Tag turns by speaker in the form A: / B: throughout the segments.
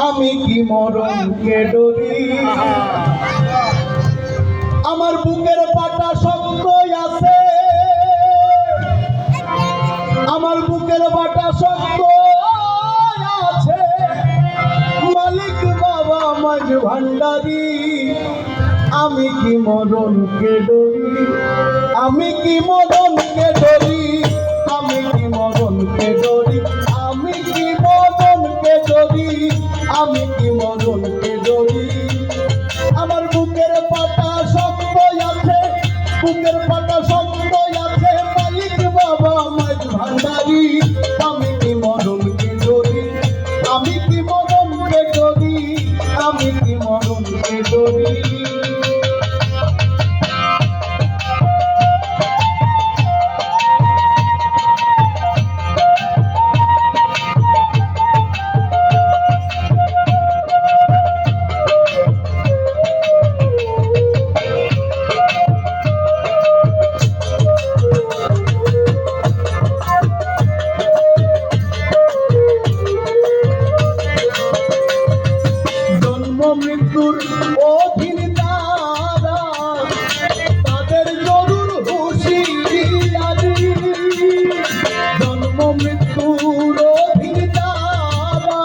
A: আমি কি মরণকে ডরি, আমার বুকের পাটা শক্ত আছে, আমার বুকের পাটা শক্ত আছে। মালিক বাবা মাঝ ভান্ডারি, আমি কি মরণকে ডরি, আমি কি মরণকে ডরি, আমি কি মরণকে ডরি, আমি কি মরণকে ডরি, আমি কি মরণকে ডরি। আমার বুকের পাটা শক্ত আছে, বুকের পাটা শক্ত আছে। মালিক বাবা মাঝ ভান্ডারি, আমি কি মরণকে ডরি, আমি কি মরণকে ডরি, আমি কি মরণকে ডরি। মৃত্যুর অধীন তারা, তাদের জরুর হুঁশিয়ারি। জন্ম মৃত্যুর অধীন তারা,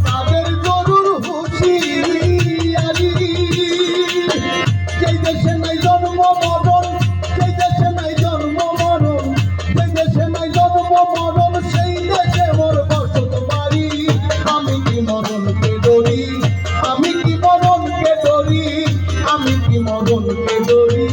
A: তাদের জরুর হুঁশিয়ারি। যেই দেশে নাই জন্ম মরণ, যেই দেশে নাই জন্ম মরণ, যেই দেশে নাই জন্ম মরণ, সেই দেশে মোর বসত বাড়ি। আমি কি মরণকে ডরি, আমি কি মরণকে ডরি, আমি কি মরণকে ডরি।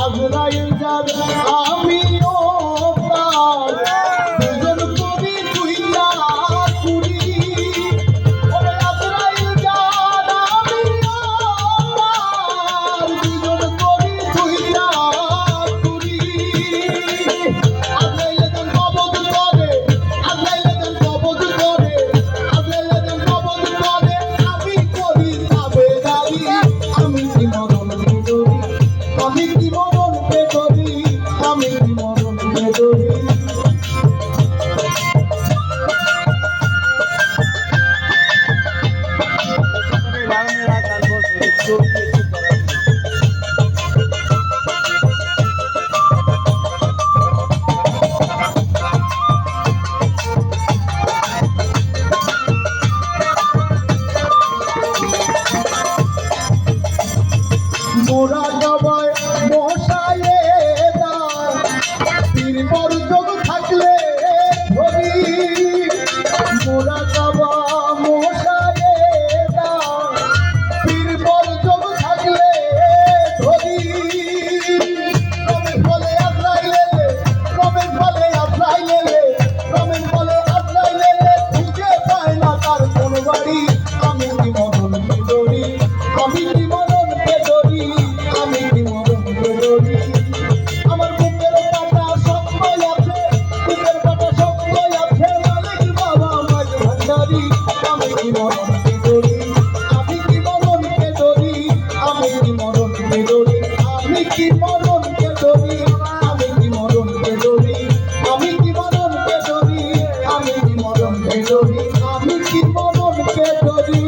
A: আজরাইল যার আমিও তার, দুজন কবি দুইটা কুড়ি। ওরে আজরাইল যার আমিও তার, দুজন কবি দুইটা কুড়ি। আজরাইল যান কবজ করে, আজরাইল যান কবজ করে, আজরাইল যান কবজ করে। আমি করি তাবেদারি, আমি কি মরণকে ডরি, আমি কি মরণকে ডরি, আমি কি মরণকে ডরি। মোরা জবাই মশায়ে দার, পীর বরযোগ থাকলে ধরি। মোরা জবা মশায়ে দার, পীর বরযোগ থাকলে ধরি। রমেশ বলে আজরাইলে, রমেশ বলে আজরাইলে, রমেশ বলে আজরাইলে, খুঁজে পায় না তার কোন বাড়ি। আমি কি মরণকে ডরি, আমি কি মরণকে ডরি, আমি কি মরণকে ডরি। আমার বুকের পাটা শক্ত আছে, বুকের পাটা শক্ত আছে। মালিক বাবা মাঝ ভান্ডারি, আমি কি মরণকে ডরি, আমি কি মরণকে ডরি, আমি কি মরণকে ডরি। আমি কি মরণকে ডরি, আমি কি মরণকে ডরি, আমি কি মরণকে ডরি, আমি কি মরণকে ডরি, আমি কি মরণকে ডরি,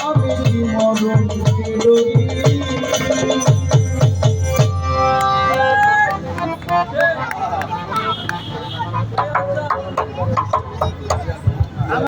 A: আমি কি মরণকে ডরি।